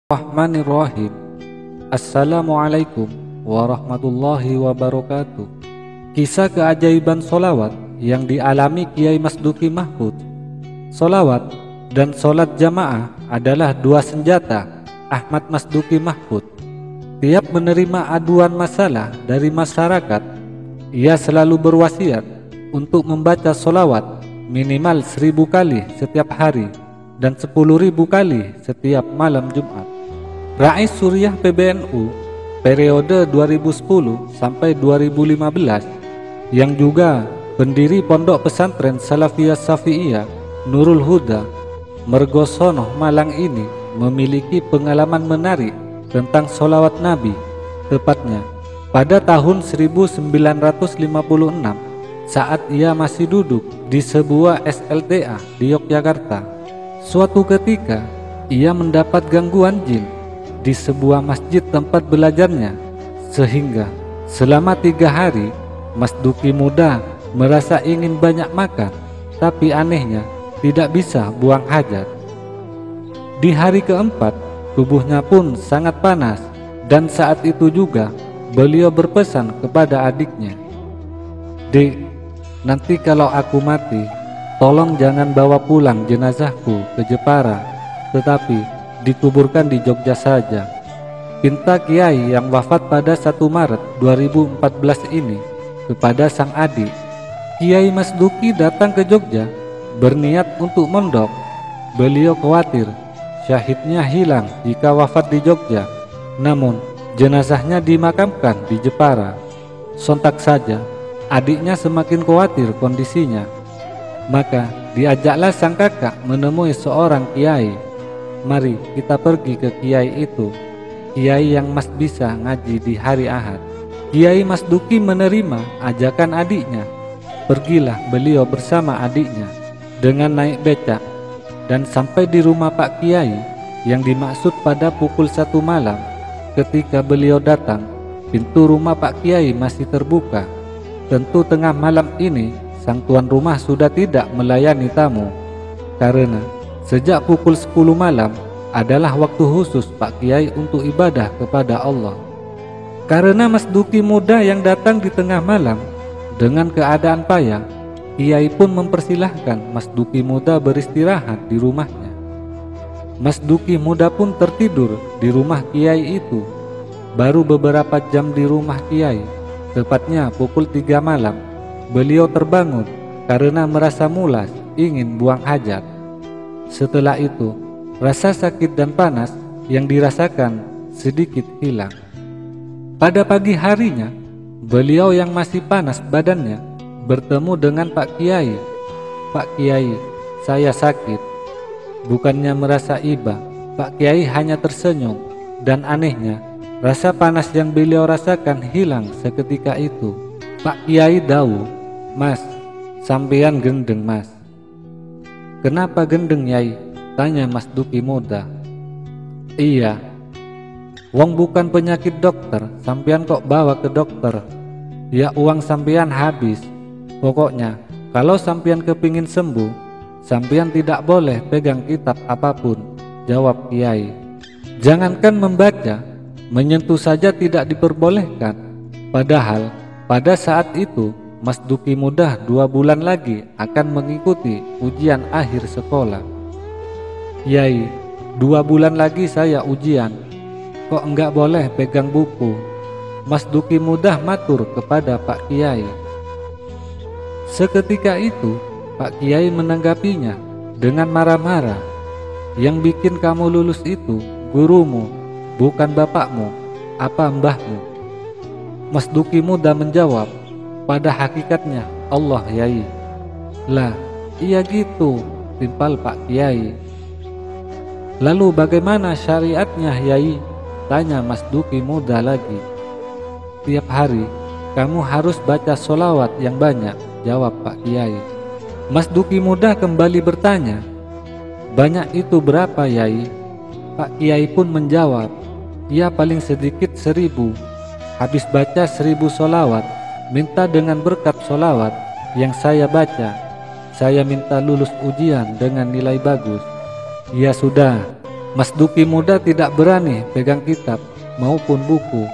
Bismillahirrahmanirrahim. Assalamualaikum warahmatullahi wabarakatuh. Kisah keajaiban solawat yang dialami Kiai Masduki Mahfudz. Solawat dan solat jamaah adalah dua senjata Ahmad Masduki Mahfudz. Tiap menerima aduan masalah dari masyarakat, ia selalu berwasiat untuk membaca solawat minimal 1000 kali setiap hari dan 10.000 kali setiap malam Jumat. Rais Suriah PBNU periode 2010 sampai 2015 yang juga pendiri Pondok Pesantren Salafiyah Syafi'iyah Nurul Huda Mergosono Malang ini memiliki pengalaman menarik tentang solawat Nabi, tepatnya pada tahun 1956 saat ia masih duduk di sebuah SLTA di Yogyakarta. Suatu ketika ia mendapat gangguan jin di sebuah masjid tempat belajarnya, sehingga selama 3 hari Masduki muda merasa ingin banyak makan, tapi anehnya tidak bisa buang hajat. Di hari keempat tubuhnya pun sangat panas, dan saat itu juga beliau berpesan kepada adiknya, "Dik, nanti kalau aku mati, tolong jangan bawa pulang jenazahku ke Jepara, tetapi dikuburkan di Jogja saja." Pinta Kiai yang wafat pada 1 Maret 2014 ini kepada sang adik. Kiai Masduki datang ke Jogja berniat untuk mondok. Beliau khawatir syahidnya hilang jika wafat di Jogja, namun jenazahnya dimakamkan di Jepara. Sontak saja adiknya semakin khawatir kondisinya. Maka diajaklah sang kakak menemui seorang kiai. "Mari kita pergi ke kiai itu, kiai yang mas bisa ngaji di hari Ahad." Kiai Masduki menerima ajakan adiknya. Pergilah beliau bersama adiknya dengan naik becak dan sampai di rumah Pak Kiai yang dimaksud pada pukul 1 malam. Ketika beliau datang, pintu rumah Pak Kiai masih terbuka. Tentu tengah malam ini sang tuan rumah sudah tidak melayani tamu, karena sejak pukul 10 malam adalah waktu khusus Pak Kiai untuk ibadah kepada Allah. Karena Masduki muda yang datang di tengah malam dengan keadaan payah, Kiai pun mempersilahkan Masduki muda beristirahat di rumahnya. Masduki muda pun tertidur di rumah Kiai itu. Baru beberapa jam di rumah Kiai, tepatnya pukul 3 malam, beliau terbangun karena merasa mulas ingin buang hajat. Setelah itu, rasa sakit dan panas yang dirasakan sedikit hilang. Pada pagi harinya, beliau yang masih panas badannya bertemu dengan Pak Kiai. "Pak Kiai, saya sakit." Bukannya merasa iba, Pak Kiai hanya tersenyum, dan anehnya, rasa panas yang beliau rasakan hilang seketika itu. Pak Kiai dawuh, "Mas, sampean gendeng mas." "Kenapa gendeng Yai?" tanya Masduki muda. "Iya, wong bukan penyakit dokter, sampean kok bawa ke dokter? Ya uang sampean habis. Pokoknya kalau sampean kepingin sembuh, sampean tidak boleh pegang kitab apapun," jawab Kiai. "Jangankan membaca, menyentuh saja tidak diperbolehkan." Padahal pada saat itu Masduki muda 2 bulan lagi akan mengikuti ujian akhir sekolah. "Yai, 2 bulan lagi saya ujian, kok enggak boleh pegang buku?" Masduki muda matur kepada Pak Kiai. Seketika itu Pak Kiai menanggapinya dengan marah-marah. "Yang bikin kamu lulus itu gurumu, bukan bapakmu, apa mbahmu?" Masduki muda menjawab, "Pada hakikatnya Allah Yai." "Lah, iya gitu," timpal Pak Kiai. "Lalu bagaimana syariatnya Yai?" tanya Masduki muda lagi. "Tiap hari kamu harus baca solawat yang banyak," jawab Pak Kiai. Masduki muda kembali bertanya, "Banyak itu berapa Yai?" Pak Kiai pun menjawab, "Ya paling sedikit 1000. Habis baca 1000 solawat, minta dengan berkat solawat yang saya baca, saya minta lulus ujian dengan nilai bagus." "Ya sudah, Mas Duki muda tidak berani pegang kitab maupun buku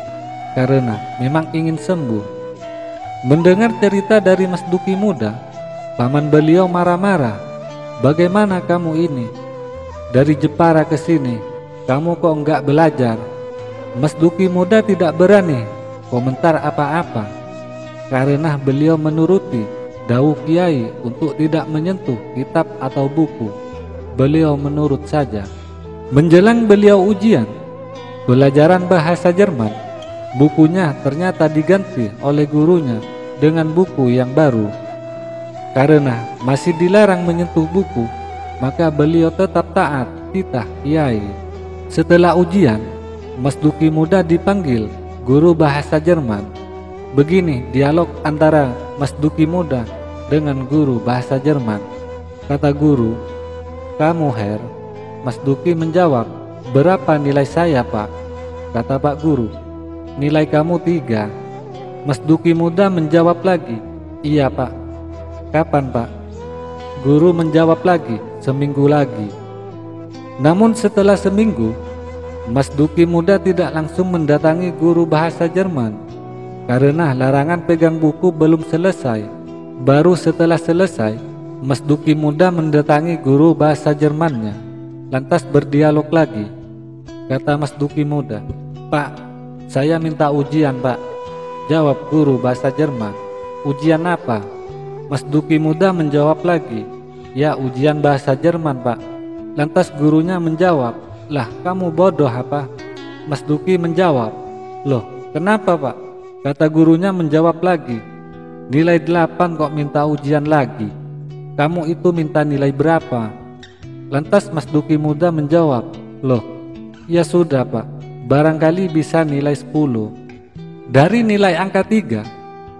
karena memang ingin sembuh. Mendengar cerita dari Mas Duki muda, paman beliau marah-marah. Bagaimana kamu ini? Dari Jepara ke sini, kamu kok enggak belajar? Mas Duki muda tidak berani komentar apa-apa karena beliau menuruti dawuh kiai untuk tidak menyentuh kitab atau buku. Beliau menurut saja. Menjelang beliau ujian pelajaran bahasa Jerman, bukunya ternyata diganti oleh gurunya dengan buku yang baru. Karena masih dilarang menyentuh buku, maka beliau tetap taat titah kiai. Setelah ujian, Mas Duki muda dipanggil guru bahasa Jerman. Begini dialog antara Mas Duki muda dengan guru bahasa Jerman. Kata guru, "Kamu Her?" Mas Duki menjawab, "Berapa nilai saya, Pak?" Kata Pak Guru, "Nilai kamu 3. Mas Duki muda menjawab lagi, "Iya, Pak." "Kapan, Pak?" Guru menjawab lagi, "Seminggu lagi." Namun setelah seminggu, Mas Duki muda tidak langsung mendatangi guru bahasa Jerman karena larangan pegang buku belum selesai. Baru setelah selesai, Mas Duki muda mendatangi guru bahasa Jermannya, lantas berdialog lagi. Kata Mas Duki muda, "Pak, saya minta ujian, Pak." Jawab guru bahasa Jerman, "Ujian apa?" Mas Duki muda menjawab lagi, "Ya, ujian bahasa Jerman, Pak." Lantas gurunya menjawab, "Lah, kamu bodoh apa?" Mas Duki menjawab, "Loh, kenapa, Pak?" Kata gurunya menjawab lagi, "Nilai 8 kok minta ujian lagi? Kamu itu minta nilai berapa?" Lantas Mas Duki muda menjawab, "Loh, ya sudah, Pak, barangkali bisa nilai 10. Dari nilai angka 3,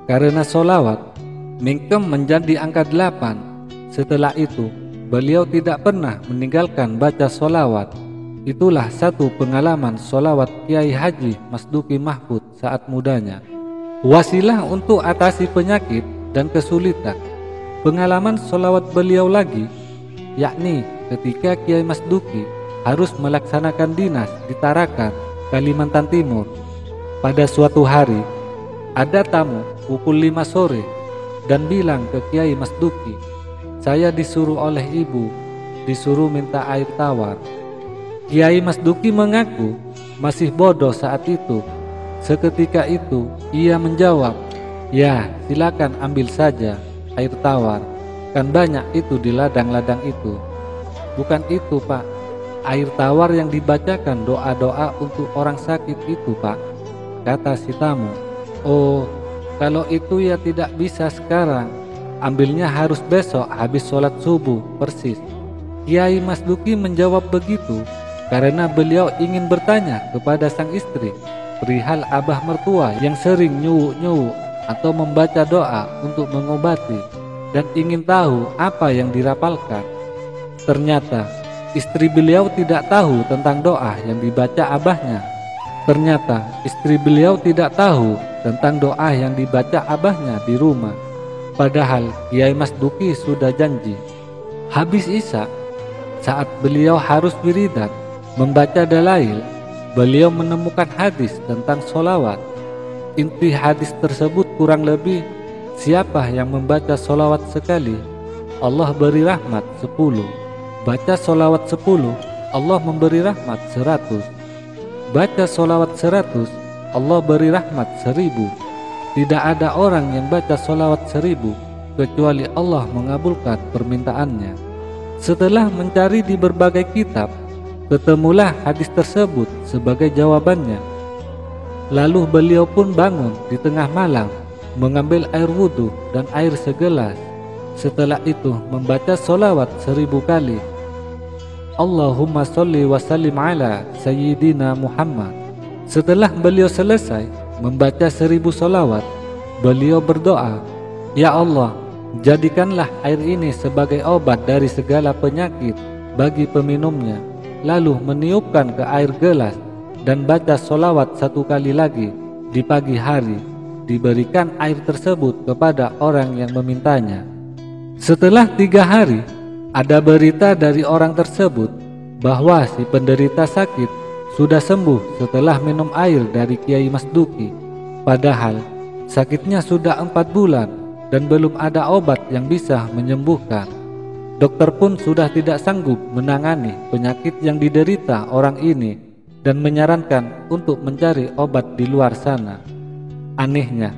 karena sholawat, mingkem menjadi angka 8. Setelah itu, beliau tidak pernah meninggalkan baca sholawat. Itulah satu pengalaman sholawat Kiai Haji Mas Duki Mahfud saat mudanya. Wasilah untuk atasi penyakit dan kesulitan. Pengalaman sholawat beliau lagi, yakni ketika Kiai Mas Duki harus melaksanakan dinas di Tarakan, Kalimantan Timur. Pada suatu hari, ada tamu pukul 5 sore dan bilang ke Kiai Mas Duki, "Saya disuruh oleh ibu, disuruh minta air tawar." Kiai Mas Duki mengaku masih bodoh saat itu. Seketika itu ia menjawab, "Ya, silakan ambil saja air tawar, kan banyak itu di ladang-ladang itu." "Bukan itu, Pak, air tawar yang dibacakan doa-doa untuk orang sakit itu, Pak," kata si tamu. "Oh, kalau itu ya tidak bisa sekarang, ambilnya harus besok habis sholat subuh persis." Kiai Mas Duki menjawab begitu karena beliau ingin bertanya kepada sang istri perihal abah mertua yang sering nyuwuk-nyuwuk atau membaca doa untuk mengobati dan ingin tahu apa yang dirapalkan. Ternyata istri beliau tidak tahu tentang doa yang dibaca abahnya. Di rumah. Padahal Kiai Mas Duki sudah janji. Habis isya, saat beliau harus wiridan membaca dalail, beliau menemukan hadis tentang sholawat. Inti hadis tersebut kurang lebih, siapa yang membaca sholawat sekali, Allah beri rahmat 10. Baca sholawat 10, Allah memberi rahmat 100. Baca sholawat 100, Allah beri rahmat 1000. Tidak ada orang yang baca sholawat 1000 kecuali Allah mengabulkan permintaannya. Setelah mencari di berbagai kitab, ketemulah hadis tersebut sebagai jawabannya. Lalu beliau pun bangun di tengah malam, mengambil air wudhu dan air segelas. Setelah itu membaca sholawat 1000 kali. Allahumma sholli wa sallim ala Sayyidina Muhammad. Setelah beliau selesai membaca 1000 sholawat, beliau berdoa, "Ya Allah, jadikanlah air ini sebagai obat dari segala penyakit bagi peminumnya." Lalu meniupkan ke air gelas dan baca sholawat 1 kali lagi. Di pagi hari diberikan air tersebut kepada orang yang memintanya. Setelah 3 hari, ada berita dari orang tersebut bahwa si penderita sakit sudah sembuh setelah minum air dari Kiai Mas Duki. Padahal sakitnya sudah 4 bulan dan belum ada obat yang bisa menyembuhkan. Dokter pun sudah tidak sanggup menangani penyakit yang diderita orang ini dan menyarankan untuk mencari obat di luar sana. Anehnya,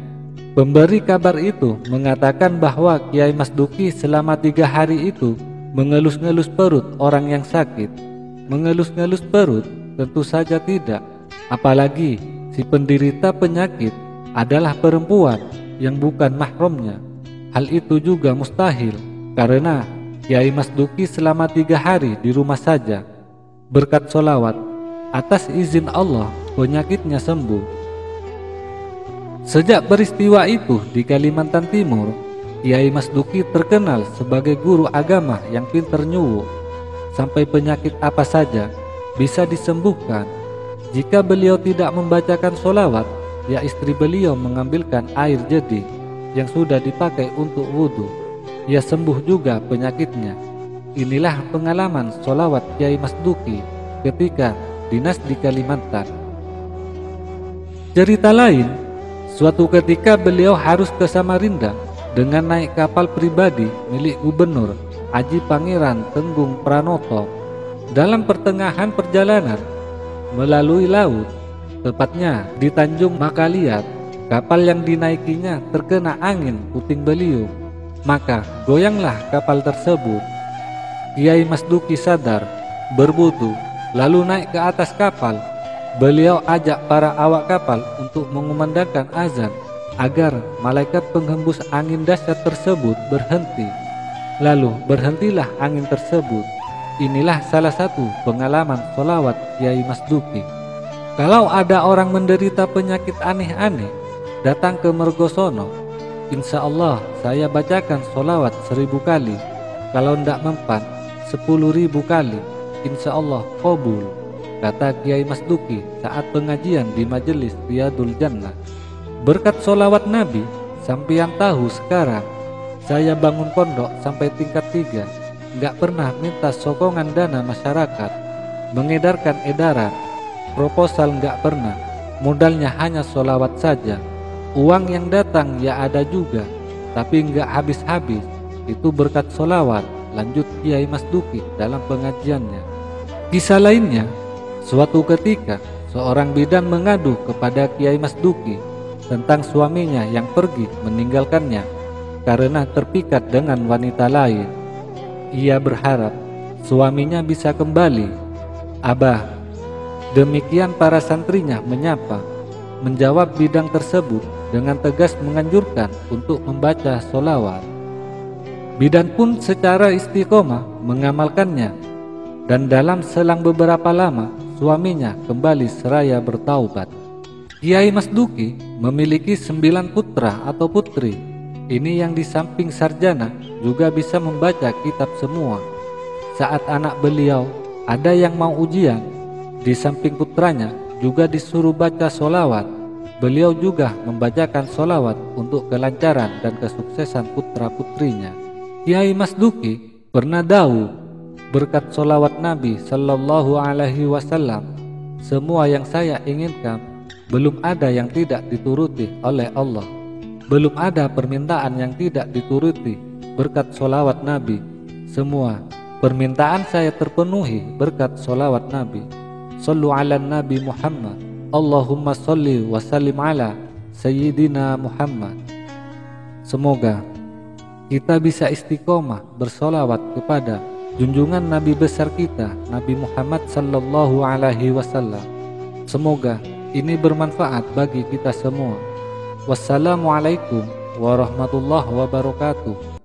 pemberi kabar itu mengatakan bahwa Kiai Mas Duki selama 3 hari itu mengelus-ngelus perut orang yang sakit. Mengelus-ngelus perut? Tentu saja tidak. Apalagi si penderita penyakit adalah perempuan yang bukan mahramnya. Hal itu juga mustahil karena Kiai Mas Duki selama 3 hari di rumah saja. Berkat sholawat, atas izin Allah penyakitnya sembuh. Sejak peristiwa itu di Kalimantan Timur, Kiai Mas Duki terkenal sebagai guru agama yang pinter nyuwuk. Sampai penyakit apa saja bisa disembuhkan. Jika beliau tidak membacakan sholawat, ya istri beliau mengambilkan air jadi yang sudah dipakai untuk wudhu, ya sembuh juga penyakitnya. Inilah pengalaman sholawat Kiai Mas Duki ketika dinas di Kalimantan. Cerita lain, suatu ketika beliau harus ke Samarinda dengan naik kapal pribadi milik Gubernur Haji Pangeran Tenggung Pranoto. Dalam pertengahan perjalanan melalui laut, tepatnya di Tanjung Makaliat, kapal yang dinaikinya terkena angin puting beliung. Maka goyanglah kapal tersebut. Kiai Mas Duki sadar, berwudu, lalu naik ke atas kapal. Beliau ajak para awak kapal untuk mengumandangkan azan agar malaikat penghembus angin dahsyat tersebut berhenti. Lalu berhentilah angin tersebut. Inilah salah satu pengalaman sholawat Kiai Mas Duki. Kalau ada orang menderita penyakit aneh-aneh, datang ke Mergosono, insya Allah saya bacakan sholawat 1000 kali. Kalau ndak mempan 10.000 kali, insya Allah qabul, kata Kiai Mas Duki saat pengajian di majelis Riyadul Jannah. Berkat sholawat Nabi, sampean tahu sekarang saya bangun pondok sampai tingkat 3, nggak pernah minta sokongan dana masyarakat, mengedarkan edaran, proposal nggak pernah, modalnya hanya sholawat saja. Uang yang datang ya ada juga, tapi nggak habis-habis. Itu berkat sholawat, lanjut Kiai Mas Duki dalam pengajiannya. Kisah lainnya, suatu ketika seorang bidan mengadu kepada Kiai Mas Duki tentang suaminya yang pergi meninggalkannya karena terpikat dengan wanita lain. Ia berharap suaminya bisa kembali. Abah, demikian para santrinya menyapa. Menjawab bidang tersebut dengan tegas menganjurkan untuk membaca sholawat. Bidan pun secara istiqomah mengamalkannya, dan dalam selang beberapa lama suaminya kembali seraya bertaubat. Kiai Mas Duki memiliki 9 putra atau putri. Ini yang di samping sarjana juga bisa membaca kitab semua. Saat anak beliau ada yang mau ujian, di samping putranya juga disuruh baca sholawat. Beliau juga membacakan sholawat untuk kelancaran dan kesuksesan putra-putrinya. Kiai Mas Duki pernah dawuh, berkat sholawat Nabi Sallallahu Alaihi Wasallam, semua yang saya inginkan belum ada yang tidak dituruti oleh Allah. Belum ada permintaan yang tidak dituruti berkat sholawat Nabi. Semua permintaan saya terpenuhi berkat sholawat Nabi. Sallu ala Nabi Muhammad, Allahumma salli wa sallim ala Sayyidina Muhammad. Semoga kita bisa istiqomah bersolawat kepada junjungan Nabi besar kita, Nabi Muhammad Sallallahu Alaihi Wasallam. Semoga ini bermanfaat bagi kita semua. Wassalamualaikum warahmatullahi wabarakatuh.